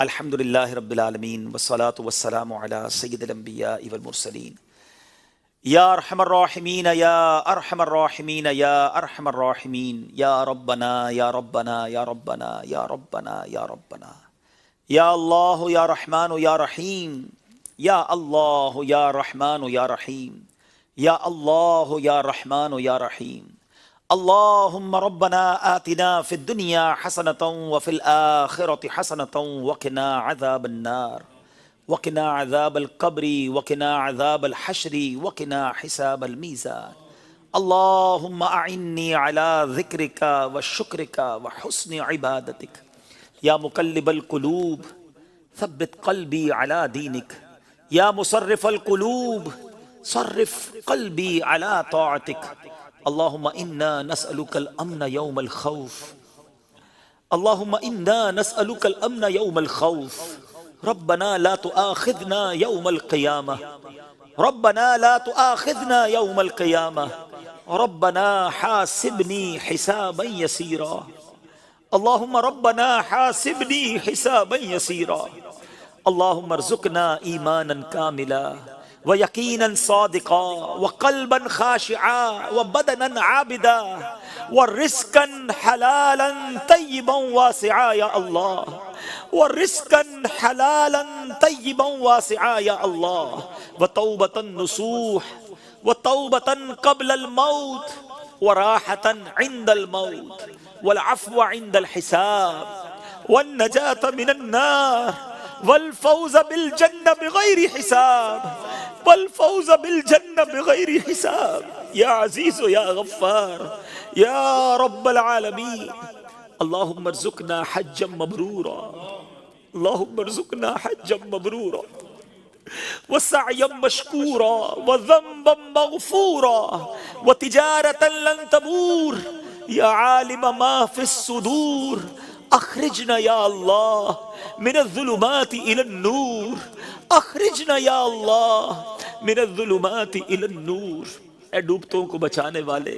الحمدللہ رب العالمین والصلاة والسلام علی سید الانبیاء والمرسلین یا ارحم الراحمین یا ارحم الراحمین یا ارحم الراحمین یا ربنا یا ربنا یا ربنا یا ربنا یا ربنا یا اللہ یا رحمان یا رحیم یا اللہ یا رحمان یا رحیم یا اللہ یا رحمان یا رحیم اللہم ربنا آتنا فی الدنیا حسنة وفی الآخرة حسنة وقنا عذاب النار وقنا عذاب القبر وقنا عذاب الحشر وقنا حساب المیزان اللہم اعنی علی ذکرک وشکرک وحسن عبادتک یا مقلب القلوب ثبت قلبی علی دینک یا مصرف القلوب صرف قلبی علی طاعتک اللہم انا نسألک الامن یوم الخوف اللہم انا نسألک الامن یوم الخوف ربنا لا تؤاخذنا یوم القیامہ ربنا لا تؤاخذنا یوم القیامہ ربنا حاسبنی حسابا یسیرا اللہم ربنا حاسبنی حسابا یسیرا اللہم ارزقنا ایمانا کاملا ويقينا صادقا وقلبا خاشعا وبدنا عابدا ورزقا حلالا طيبا واسعا يا الله ورزقا حلالا طيبا واسعا يا الله وتوبة نصوح وتوبة قبل الموت وراحة عند الموت والعفو عند الحساب والنجاة من النار والفوز بالجنة بغير حساب والفوز بالجنة بغير حساب يا عزيز يا غفار يا رب العالمين اللهم ارزقنا حجا مبرورا اللهم ارزقنا حجا مبرورا وسعيا مشكورا وذنبا مغفورا وتجارة لن تبور يا عالم ما في الصدور اخرجنا یا اللہ من الظلمات الى النور اخرجنا یا اللہ من الظلمات الى النور اے ڈوبتوں کو بچانے والے،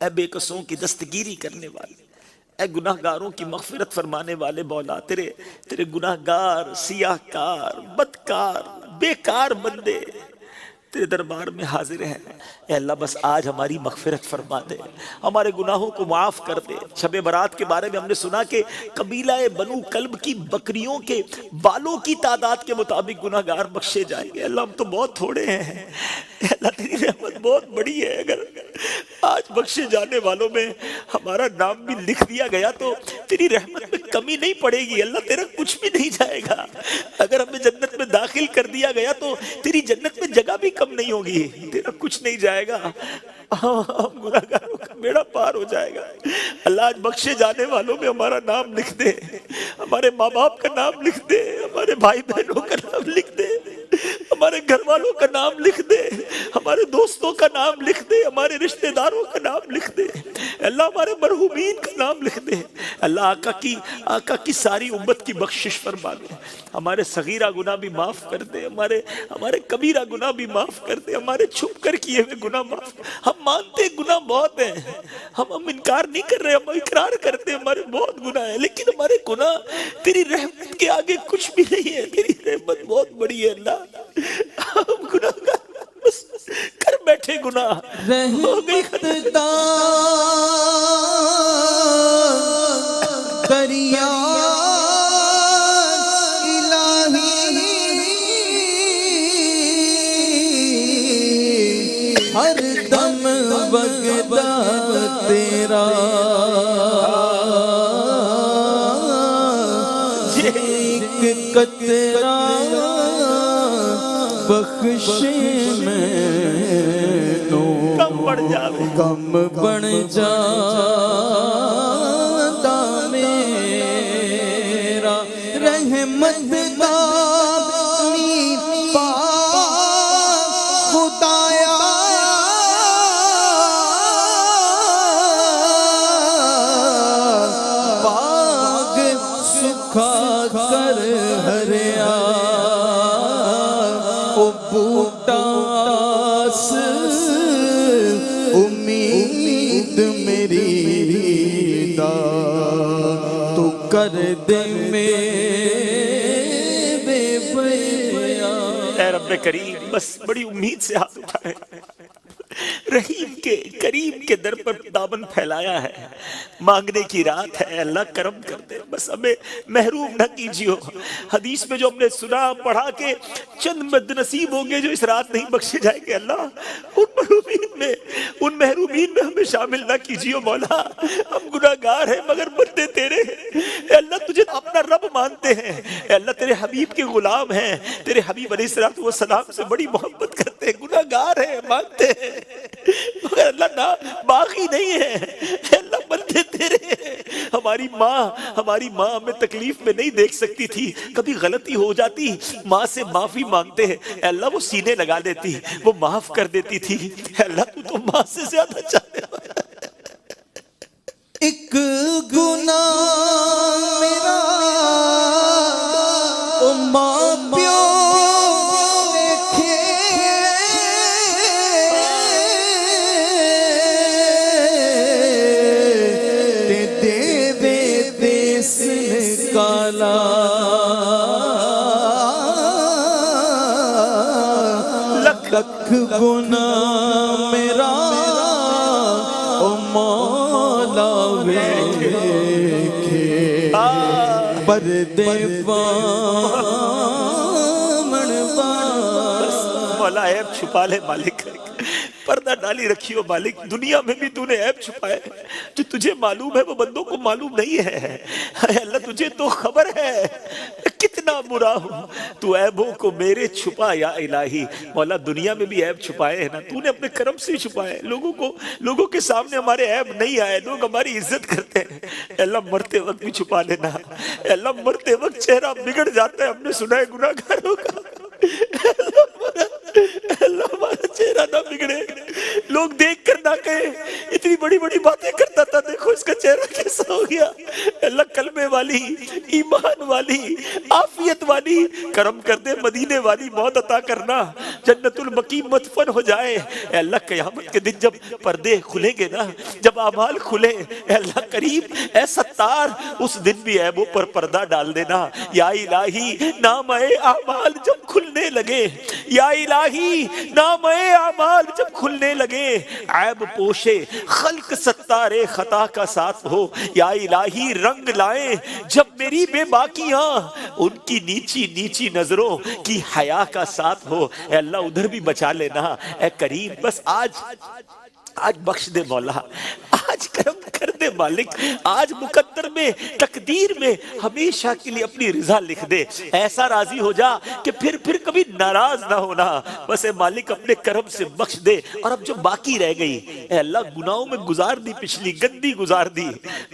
اے بے کسوں کی دستگیری کرنے والے، اے گناہگاروں کی مغفرت فرمانے والے مولا، تیرے گناہگار، سیاہکار، بدکار، بیکار بندے تیرے دربار میں حاضر ہیں۔ اے اللہ بس آج ہماری مغفرت فرما دے، ہمارے گناہوں کو معاف کر دے۔ شب برات کے بارے میں ہم نے سنا کہ قبیلہ بنو کلب کی بکریوں کے بالوں کی تعداد کے مطابق گناہگار بخشے جائیں گے۔ اللہ ہم تو بہت تھوڑے ہیں، اے اللہ تیری رحمت بہت بڑی ہے، اگر آج بخشے جانے والوں میں ہمارا نام بھی لکھ دیا گیا تو تیری رحمت میں کمی نہیں پڑے گی۔ اللہ تیرا کچھ بھی نہیں جائے گا، اگر ہمیں جنت میں داخل کر دیا گیا تو تیری جنت میں جگہ بھی کم نہیں ہوگی، تیرا کچھ نہیں جائے گا، ہم گناہگاروں کا بیڑا پار ہو جائے گا۔ اللہ آج بخشے جانے والوں میں ہمارا نام لکھ دے، ہمارے ماں باپ کا نام لکھ دے، ہمارے بھائی بہنوں کا نام لکھ دے، ہمارے گھر والوں کا نام لکھ دے، ہمارے دوستوں کا نام لکھ دے، ہمارے رشتہ داروں کا نام لکھ دے، اللہ ہمارے مرحومین کا نام لکھ دے۔ اللہ آقا کی ساری امت کی بخشش فرما دے، ہمارے صغیرہ گناہ بھی معاف کر دے، ہمارے کبیرہ گناہ بھی معاف کر دے، ہمارے چھپ کر کیے ہوئے گناہ معاف۔ ہم مانتے گناہ بہت ہیں، ہم انکار نہیں کر رہے، ہم اقرار کرتے ہمارے بہت گناہ ہیں، لیکن ہمارے گناہ تیری رحمت کے آگے کچھ بھی نہیں ہے، تیری رحمت بہت بڑی ہے اللہ۔ ہم گناہ بس کر بیٹھے گناہ ہو گئی ختم۔ دریا ہر دم بغدا تیرا ایک قطرہ بخش میں نو کم بڑھ جا میرا رحمت دا کر ہریا او بوٹاس امید میری دا تو کر دے میں رب کریم بس بڑی امید سے ہاتھ اٹھائے، رحیم کے کریم کے در پر دامن پھیلایا ہے، مانگنے کی رات ہے، اللہ کرم کر دے، بس ہمیں محروم نہ کیجیو۔ حدیث میں جو ہم نے سنا پڑھا کہ چند بد نصیب ہوں گے جو اس رات نہیں بخشے جائیں گے، اللہ ان محرومین میں ہمیں شامل نہ کیجیو مولا۔ ہم گناہگار ہیں مگر بندے تیرے ہیں، اے اللہ تجھے اپنا رب مانتے ہیں، اے اللہ تیرے حبیب کے غلام ہیں، تیرے حبیب علیہ السلام سے بڑی محبت کرتے ہیں، گناہگار ہیں، مانتے ہیں مگر اللہ نہ باغی نہیں ہے، اے اللہ بندے تیرے ہیں۔ ہماری ماں ہمیں تکلیف میں نہیں دیکھ سکتی تھی، کبھی غلطی ہو جاتی ماں سے معافی مانگتے ہیں، اے اللہ وہ سینے لگا دیتی، وہ معاف کر دیتی تھی، اے اللہ تو ماں سے زیادہ چاہتے ہیں۔ ایک گناہ میرا او ماں پیو لکھ گناہ میرا او مولا ویکھے پردے بامن بس مولا عیب چھپا لے مالک، پردہ ڈالی رکھی ہو مالک، دنیا میں بھی تو نے عیب چھپائے، جو تجھے معلوم ہے وہ بندوں کو معلوم نہیں ہے، اے اللہ تجھے تو خبر ہے کتنا برا ہوں، تو عیبوں کو میرے چھپا یا الہی۔ مولا دنیا میں بھی عیب چھپائے ہیں نا، تو نے اپنے کرم سے چھپائے، لوگوں کے سامنے ہمارے عیب نہیں آئے، لوگ ہماری عزت کرتے ہیں، اے اللہ مرتے وقت بھی چھپا لینا، اے اللہ مرتے وقت چہرہ بگڑ جاتا ہے، ہم نے سنا ہے گناہگاروں کا، اللہ ہمارا چہرہ نہ بگڑے، لوگ دیکھ کر نہ کہیں اتنی بڑی بڑی باتیں کرتا تھا، دیکھو اس کا چہرہ کیسا ہو گیا۔ اللہ کلمے والی، ایمان والی، عافیت والی کرم کر دے، مدینے والی موت عطا کرنا، جنت البقیع مدفن ہو جائے۔ اے اللہ قیامت کے دن جب پردے کھلیں گے نا، جب اعمال کھلے، اے اللہ کریم، اے ستار، اس دن بھی عیبوں پر پردہ ڈال دینا یا الہی۔ نام اعمال جب کھلنے لگے، یا الہی نام اعمال جب کھلنے لگے، عیب پوشے خلق ستار خطا کا ساتھ ہو، یا الہی رنگ لائیں جب میری بے باکیاں، ان کی نیچی نیچی نظروں کی حیا کا ساتھ ہو، اے اللہ ادھر بھی بچا لینا اے کریم۔ بس آج بخش دے مولا، آج کرم کر دے مالک، آج مقدر میں تقدیر میں ہمیشہ کے لیے اپنی رضا لکھ دے، ایسا راضی ہو جا کہ پھر کبھی ناراض نہ ہونا، بس اے مالک اپنے کرم سے بخش دے۔ اور اب جو باقی رہ گئی، اے اللہ گناہوں میں گزار دی، پچھلی گندی گزار دی،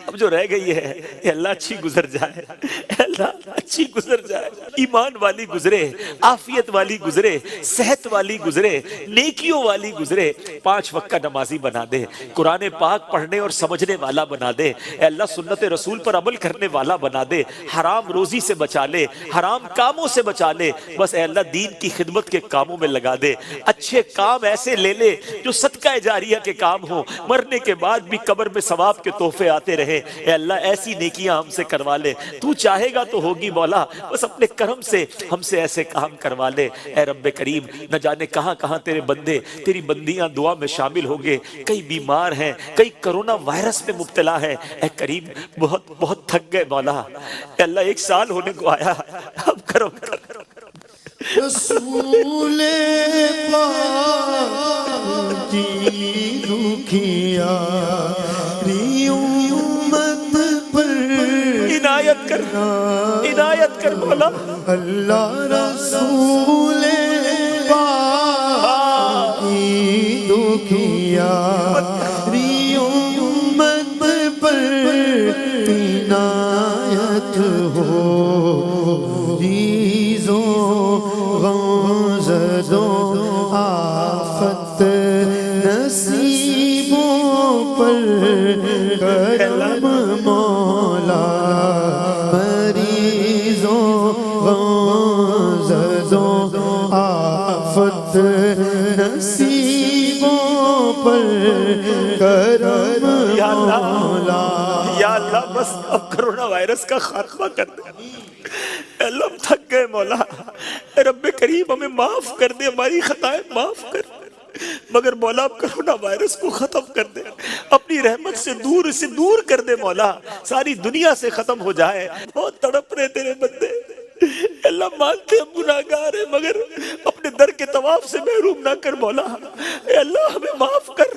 اب جو رہ گئی ہے اے اللہ اچھی گزر جائے، اے اللہ اچھی گزر جائے، ایمان والی گزرے، عافیت والی گزرے، صحت والی گزرے، نیکیوں والی گزرے، 5 وقت کا نمازی بنا دے، قرآن پاک پڑھنے اور سمجھنے والا بنا دے، اے اللہ سنت رسول پر عمل کرنے والا بنا دے، حرام روزی سے بچا لے، حرام کاموں سے بچا لے، بس اے اللہ دین کی خدمت کے کاموں میں لگا دے، اچھے کام ایسے لے لے جو صدقہ جاریہ کے کام ہو، مرنے کے بعد بھی قبر میں ثواب کے تحفے آتے رہے، اے اللہ ایسی نیکیاں ہم سے کروا لے، تو چاہے گا تو ہوگی مولا، بس اپنے کرم سے ہم سے ایسے کام کروا لے اے رب کریم۔ نہ جانے کہاں کہاں تیرے بندے تیری بندیاں دعا میں شامل ہوں گے، کئی بیمار ہیں، کئی کرونا وائرس میں مبتلا ہے، اے کریم بہت تھک گئے مولا، اے اللہ 1 سال ہونے کو آیا، اب کرم کر۔ رسول پاک کی دکھیا ری امت پر عنایت کر مولا، اللہ رسول پاک کی دکھیا ری امت پر عنایت ہو، ریزوں غمزدوں آفت نصیبوں پر کرم مولا، مریضوں غمزدوں آفت نصیبوں پر کرم مولا۔ یا اللہ بس اب کرونا وائرس کا خاتمہ کر دے، اے اللہ ہم تھک گئے مولا، اے رب کریم کریم ہمیں معاف کر دے، ہماری خطائیں معاف کر دے، مگر مولا کرونا وائرس کو ختم کر دے، اپنی رحمت سے دور کر دے مولا، ساری دنیا سے ختم ہو جائے۔ بہت تڑپ رہے تیرے بندے، اللہ مانتے ہم گناہگار ہیں، مگر اپنے در کے طواف سے محروم نہ کر مولا۔ اے اللہ ہمیں معاف کر،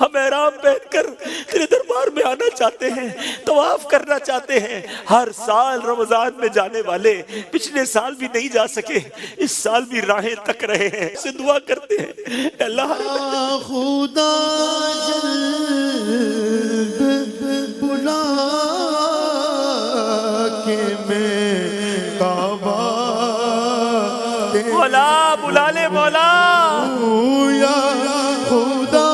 ہم احرام پہن کر تیرے دربار میں آنا چاہتے ہیں، طواف کرنا چاہتے ہیں۔ ہر سال رمضان میں جانے والے پچھلے سال بھی نہیں جا سکے، اس سال بھی راہیں تک رہے ہیں، سے دعا کرتے ہیں اے اللہ خدا جلد بلا کے میں کعبہ مولا بلا لے مولا، یا خدا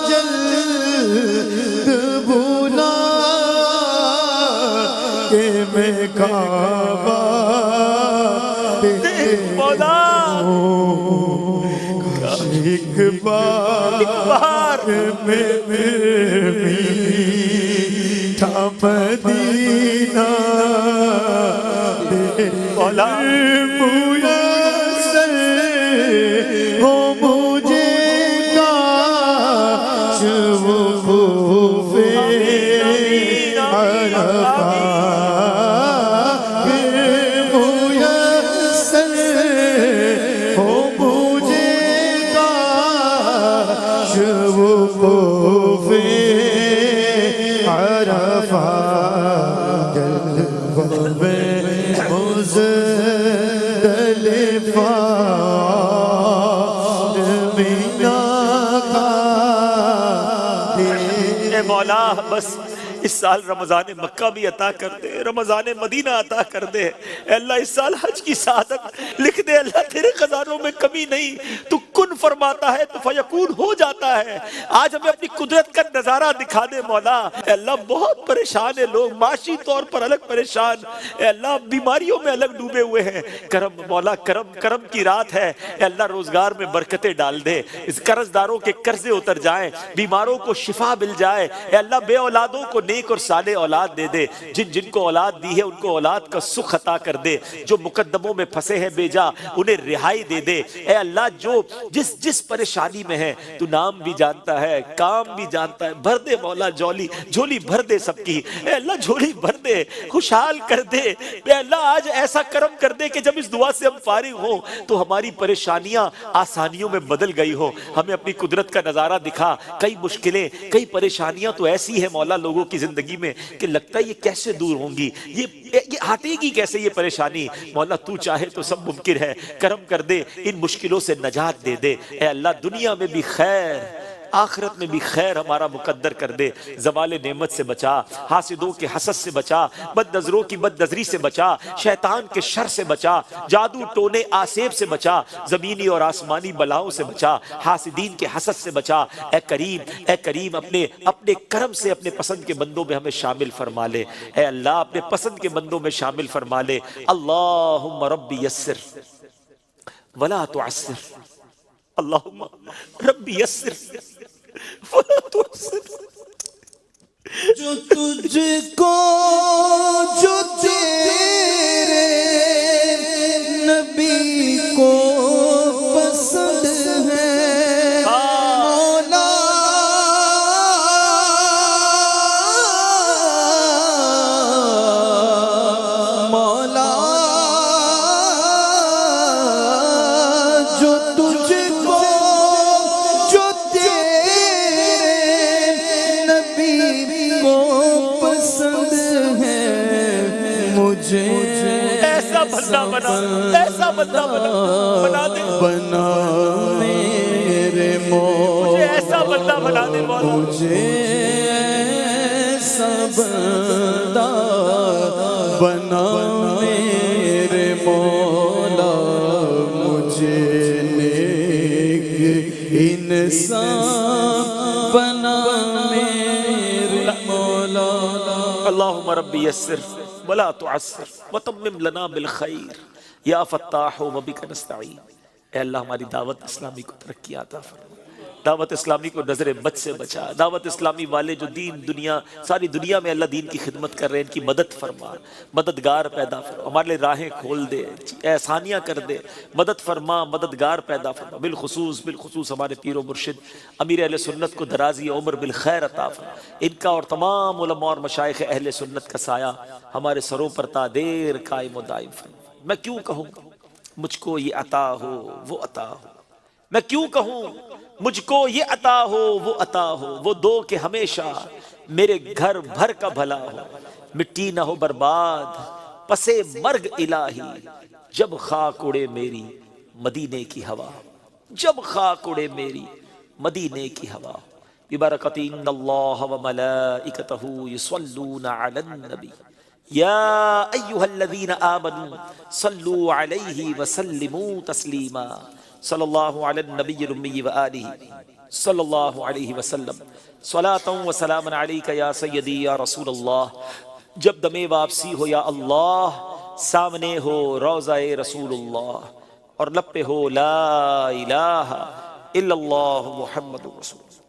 جلد بلا کے میں کعبہ مولا ایک بار میں میٹھا مدینہ مولا میسر ہو مجھے کاش وقوف عرفہ میسر ہو مجھے کاش وقوف عرفہ مزدلفہ اے مولا بس اس سال رمضان مکہ بھی عطا کر دے، رمضان مدینہ عطا کر دے، اے اللہ اس سال حج کی سعادت لکھ دے۔ اللہ تیرے خزانوں میں کمی نہیں، تو کن فرماتا ہے تو فیکون ہو جاتا ہے۔ آج ہمیں اپنی قدرت کا نظارہ دکھا دے مولا۔ اے اللہ بہت پریشان ہیں لوگ، معاشی طور پر الگ پریشان، اے اللہ بیماریوں میں الگ ڈوبے ہوئے ہیں۔ کرم مولا، کرم کی رات ہے، اے اللہ روزگار میں برکتیں ڈال دے، اس قرض داروں کے قرضے اتر جائیں، بیماروں کو شفا مل جائے، اے اللہ بے اولادوں کو نیک اور صالح اولاد دے دے، جن کو اولاد دی ہے ان کو اولاد کا سکھ عطا کر دے، جو مقدموں میں پھنسے ہیں بے جا انہیں رہائی دے دے۔ اے اللہ جو جس پریشانی میں ہے تو نام بھی جانتا ہے، کام بھی جانتا ہے، بھر دے مولا جھولی بھر دے سب کی، اے اللہ جھولی بھر دے، خوشحال کر دے۔ اے اللہ آج ایسا کرم کر دے کہ جب اس دعا سے ہم فارغ ہوں تو ہماری پریشانیاں آسانیوں میں بدل گئی ہو۔ ہمیں اپنی قدرت کا نظارہ دکھا، کئی مشکلیں کئی پریشانیاں تو ایسی ہیں مولا لوگوں کی زندگی میں کہ لگتا ہے یہ کیسے دور ہوں گی، یہ ہٹے گی کیسے یہ پریشانی۔ مولا تو چاہے تو سب ممکن ہے، کرم کر دے، ان مشکلوں سے نجات دے دے۔ اے اللہ دنیا میں بھی خیر آخرت میں بھی خیر ہمارا مقدر کر دے، زوال نعمت سے بچا، حاسدوں کے حسد سے بچا، بد نظروں کی بد نظری سے بچا، شیطان کے شر سے بچا، جادو ٹونے آسیب سے بچا، زمینی اور آسمانی بلاؤں سے بچا، حاسدین کے حسد سے بچا۔ اے کریم اپنے کرم سے اپنے پسند کے بندوں میں ہمیں شامل فرما لے، اے اللہ اپنے پسند کے بندوں میں شامل فرما لے۔ اللہم ربی یسر ولا تعسر، اللہم ربی یسر ولا تعسر۔ جو تجھ کو جو تیرے نبی کو پسند ہے مولا، مولا جو تجھ کو جو تیرے نبی کو پسند ہے مجھے ایسا بندہ بنا دے، بنا میرے مولا، مجھے ایسا بندہ بنا دے مولا، مجھے ایسا بندہ بنا میرے مولا، مجھے نیک انسان بنا میرے مولا۔ اللہم ربی یسر ولا تعسر وتمم لنا بالخیر یا فتاح و بک نستعین۔ اے اللہ ہماری دعوت اسلامی کو ترقی عطا فرما، دعوت اسلامی کو نظر بد سے بچا، دعوت اسلامی والے جو دین دنیا ساری دنیا میں اللہ دین کی خدمت کر رہے ہیں ان کی مدد فرما، مددگار پیدا فرما، ہمارے لیے راہیں کھول دے، احسانیاں کر دے، مدد فرما، مددگار پیدا فرما، بالخصوص ہمارے پیر و مرشد امیر اہل سنت کو درازی عمر بالخیر عطا فرما، ان کا اور تمام علماء اور مشائخ اہل سنت کا سایہ ہمارے سروں پر تا دیر قائم و دائم فرما۔ میں کیوں کہوں مجھ کو یہ عطا ہو وہ عطا ہو، میں کیوں کہوں مجھ کو یہ عطا ہو وہ عطا ہو، وہ دو کہ ہمیشہ میرے گھر بھر کا بھلا ہو، مٹی نہ ہو برباد پسے مرگ الہی، جب خاک اڑے میری مدینے کی ہوا، جب خاک اڑے میری مدینے کی ہوا، ببرکت ان اللہ وملائکتہ یصلون علی النبی یا ایہا الذین آمنوا صلوا علیہ وسلموا تسلیما، صلی اللہ علی النبی الامی وآلہ صلی اللہ علیہ وسلم، صلاۃ و سلام علیک یا سیدی یا رسول اللہ۔ جب دم واپسی ہو یا اللہ، سامنے ہو روضہ رسول اللہ، اور لب پہ ہو لا الہ الا اللہ محمد رسول اللہ۔